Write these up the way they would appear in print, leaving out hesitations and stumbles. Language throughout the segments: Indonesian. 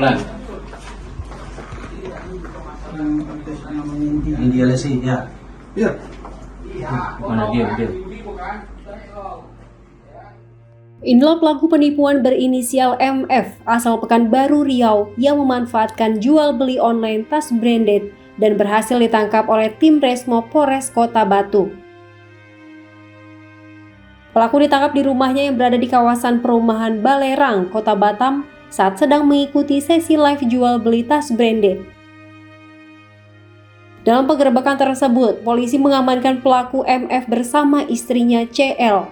Bulan. India Lesi, ya. Iya. Mana dia? Inilah pelaku penipuan berinisial MF asal Pekanbaru Riau yang memanfaatkan jual beli online tas branded dan berhasil ditangkap oleh tim Resmo Polres Kota Batu. Pelaku ditangkap di rumahnya yang berada di kawasan perumahan Balerang, Kota Batam saat sedang mengikuti sesi live jual beli tas branded. Dalam penggerebekan tersebut, polisi mengamankan pelaku MF bersama istrinya CL,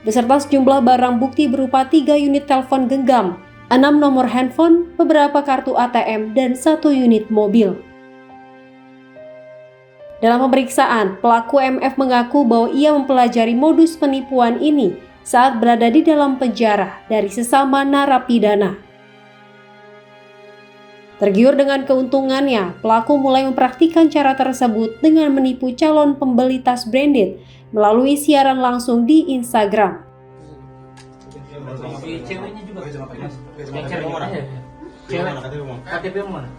beserta sejumlah barang bukti berupa 3 unit telepon genggam, 6 nomor handphone, beberapa kartu ATM, dan 1 unit mobil. Dalam pemeriksaan, pelaku MF mengaku bahwa ia mempelajari modus penipuan ini saat berada di dalam penjara dari sesama narapidana. Tergiur dengan keuntungannya, pelaku mulai mempraktikkan cara tersebut dengan menipu calon pembeli tas branded melalui siaran langsung di Instagram. Ceweknya juga. Cewek. KTP mana?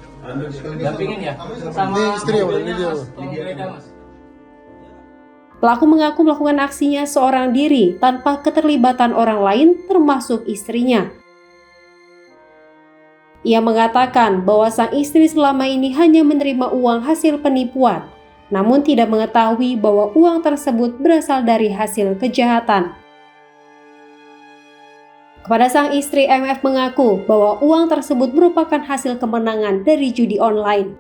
Dampingin ya? Sama istri ya, Mas. Pelaku mengaku melakukan aksinya seorang diri tanpa keterlibatan orang lain termasuk istrinya. Ia mengatakan bahwa sang istri selama ini hanya menerima uang hasil penipuan, namun tidak mengetahui bahwa uang tersebut berasal dari hasil kejahatan. Kepada sang istri, MF mengaku bahwa uang tersebut merupakan hasil kemenangan dari judi online.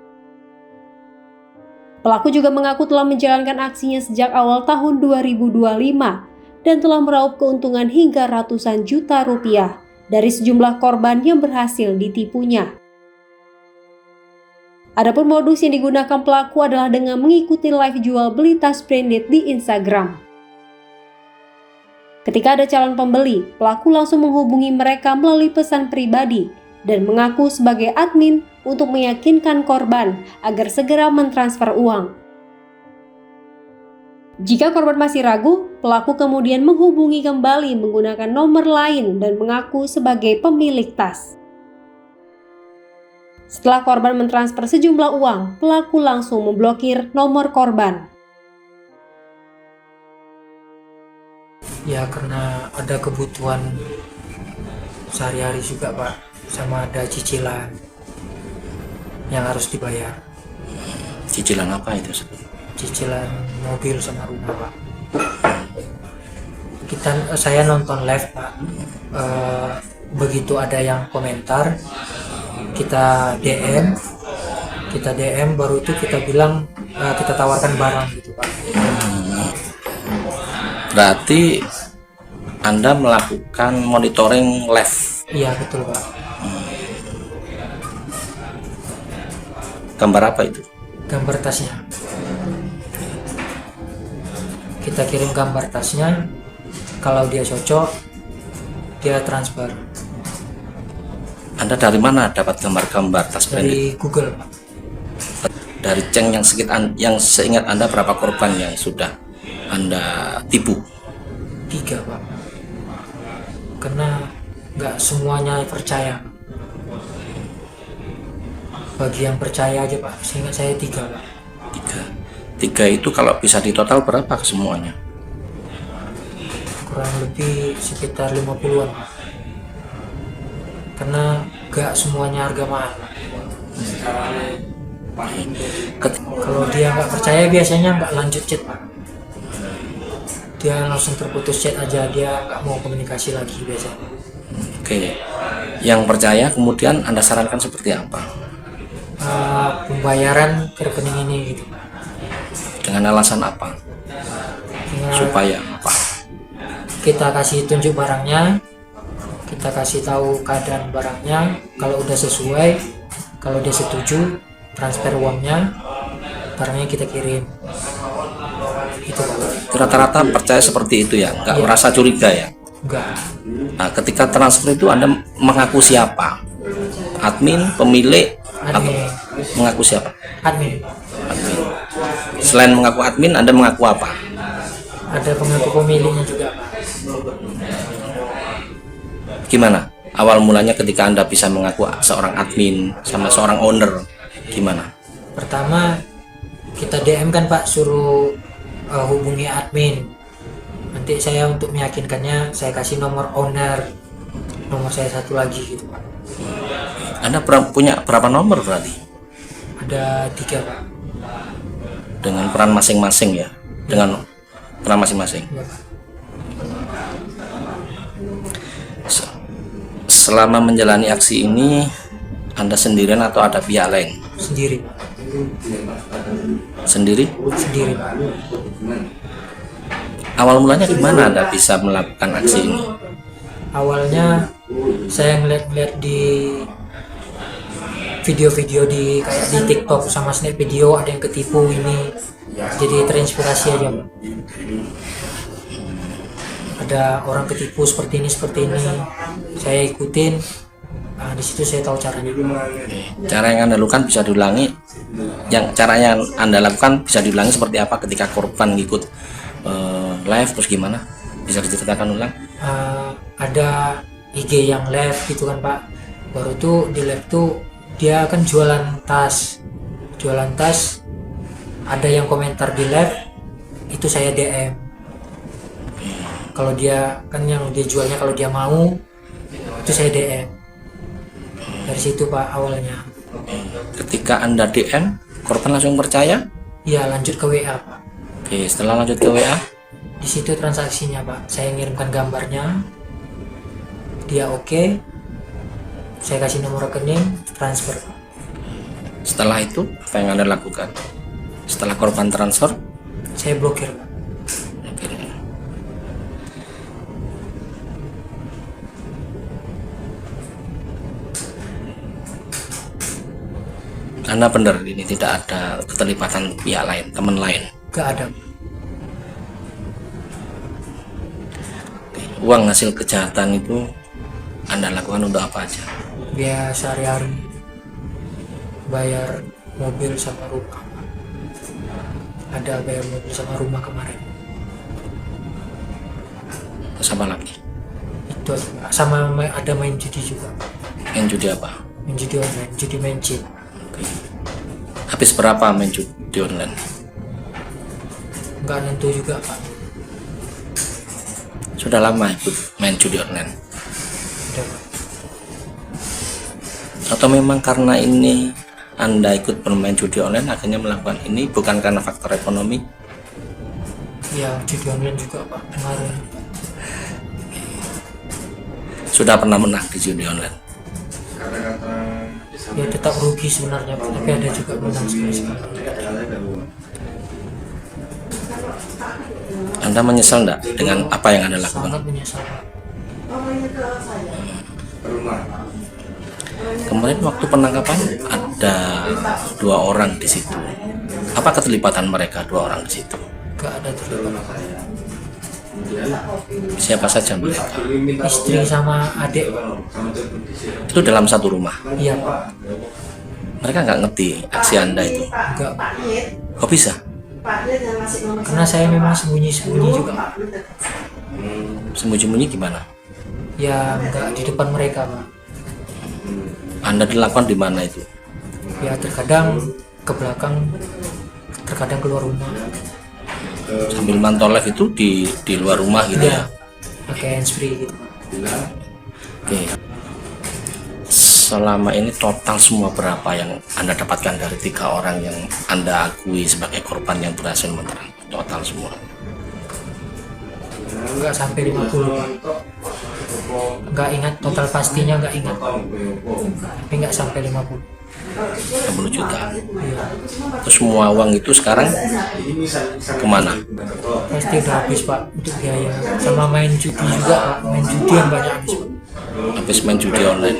Pelaku juga mengaku telah menjalankan aksinya sejak awal tahun 2025 dan telah meraup keuntungan hingga ratusan juta rupiah dari sejumlah korban yang berhasil ditipunya. Adapun modus yang digunakan pelaku adalah dengan mengikuti live jual beli tas branded di Instagram. Ketika ada calon pembeli, pelaku langsung menghubungi mereka melalui pesan pribadi dan mengaku sebagai admin untuk meyakinkan korban agar segera mentransfer uang. Jika korban masih ragu, pelaku kemudian menghubungi kembali menggunakan nomor lain dan mengaku sebagai pemilik tas. Setelah korban mentransfer sejumlah uang, pelaku langsung memblokir nomor korban. Ya karena ada kebutuhan sehari-hari juga Pak, sama ada cicilan yang harus dibayar. Cicilan apa itu? Cicilan mobil sama rumah Pak. Saya nonton live Pak, begitu ada yang komentar, kita DM, baru itu kita bilang kita tawarkan barang gitu Pak. Berarti Anda melakukan monitoring live? Iya betul Pak. Gambar apa itu? Gambar tasnya. Kita kirim gambar tasnya, kalau dia cocok, dia transfer. Anda dari mana dapat gambar-gambar tas branded? Dari Google Pak. Dari Ceng yang seingat Anda berapa korban yang sudah Anda tipu? 3 Pak. Karena nggak semuanya percaya. Bagi yang percaya aja Pak, seingat saya 3 Pak. 3 itu kalau bisa ditotal berapa semuanya? Kurang lebih sekitar 50-an Pak. Karena nggak semuanya harga mahal. Kalau dia nggak percaya biasanya nggak lanjut chat Pak. Dia langsung terputus chat aja, dia nggak mau komunikasi lagi biasanya. Oke, yang percaya kemudian Anda sarankan seperti apa? Pembayaran ke rekening ini gitu. Dengan alasan apa? Supaya apa? Kita kasih tunjuk barangnya, kita kasih tahu keadaan barangnya, kalau udah sesuai, kalau dia setuju, transfer uangnya, barangnya kita kirim. Itu rata-rata percaya seperti itu ya, nggak merasa curiga ya? Enggak. Nah, ketika transfer itu Anda mengaku siapa? Admin, pemilik, atau mengaku siapa? Admin. Selain mengaku admin, Anda mengaku apa? Ada pengaku pemiliknya juga Pak. Gimana? awal mulanya ketika Anda bisa mengaku seorang admin sama seorang owner, gimana? Pertama kita DM kan Pak, suruh hubungi admin. Nanti saya untuk meyakinkannya saya kasih nomor owner, nomor saya satu lagi gitu Pak. Anda punya berapa nomor berarti? Ada 3 Pak. Dengan peran masing-masing ya? Dengan peran masing-masing. Iya, Pak. Selama menjalani aksi ini, Anda sendirian atau ada pihak lain? Sendiri Pak. Sendiri? Sendiri Pak. Awal mulanya gimana Anda bisa melakukan aksi ini? Awalnya saya ngeliat di video-video di kayak di TikTok sama Snap video ada yang ketipu ini, jadi terinspirasi aja Pak. Ada orang ketipu seperti ini, saya ikutin. Nah, di situ saya tahu caranya. Cara yang Anda lakukan bisa diulangi. Cara yang Anda lakukan bisa diulangi seperti apa ketika korban ngikut live, terus gimana? Bisa diceritakan ulang? Ada IG yang live gitu kan Pak. Baru tuh di live tuh dia kan jualan tas. Ada yang komentar di live itu saya DM. Kalau dia kan yang dia jualnya, kalau dia mau itu saya DM. Dari situ Pak awalnya. Ketika Anda DM, korban langsung percaya? Iya, lanjut ke WA Pak. Oke, setelah lanjut ke WA, Di situ transaksinya Pak. Saya ngirimkan gambarnya, dia oke. Saya kasih nomor rekening, transfer. setelah itu apa yang Anda lakukan? Setelah korban transfer, Saya blokir Pak. oke. Anda benar, ini tidak ada keterlibatan pihak lain, teman lain. Gak ada. Uang hasil kejahatan itu Anda lakukan untuk apa aja? Biaya sehari-hari, bayar mobil sama rumah. Ada bayar mobil sama rumah kemarin. Sama lagi? Itu aja, Pak. Sama ada main judi juga. Main judi apa? Main judi online, judi main chip. Oke. Habis berapa main judi online? Nggak nentu juga Pak. Sudah lama ikut main judi online? Udah Pak. Atau memang karena ini Anda ikut bermain judi online akhirnya melakukan ini bukan karena faktor ekonomi? Ya judi online juga Pak, pengaruh. Sudah pernah menang di judi online? Ya tetap rugi sebenarnya Pak, tapi ada juga menang sekali-sekali. Anda menyesal enggak dengan apa yang Anda lakukan? Sangat menyesal Pak. Kemarin waktu penangkapan ada 2 orang di situ. Apa keterlibatan mereka 2 orang di situ? Gak ada terlibat. Siapa saja mereka? Istri sama adik Pak. Itu dalam satu rumah. Iya Pak. Mereka nggak ngerti aksi Anda itu. Enggak Pak. Kok bisa? Karena saya memang sembunyi-sembunyi juga Pak. Sembunyi-sembunyi gimana? Ya enggak di depan mereka Pak. Anda dilakukan di mana itu? Ya terkadang ke belakang, terkadang keluar rumah. Sambil mantau live itu di luar rumah gitu ya? Pakai handsfree gitu. Oke. Selama ini total semua berapa yang Anda dapatkan dari 3 orang yang Anda akui sebagai korban yang berhasil menyerang? Total semua. Enggak sampai 50 Pak. Enggak ingat total pastinya, enggak ingat. Tapi enggak sampai 50. 60 juta. Iya. Terus semua uang itu sekarang kemana? Pasti udah habis Pak untuk biaya. Sama main judi juga Pak. Main judi yang banyak habis Pak. Habis main judi online.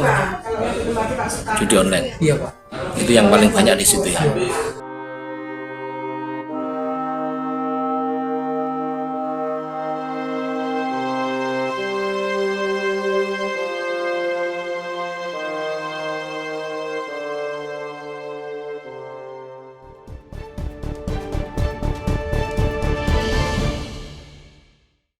Judi online. Iya Pak. Itu yang paling banyak di situ ya.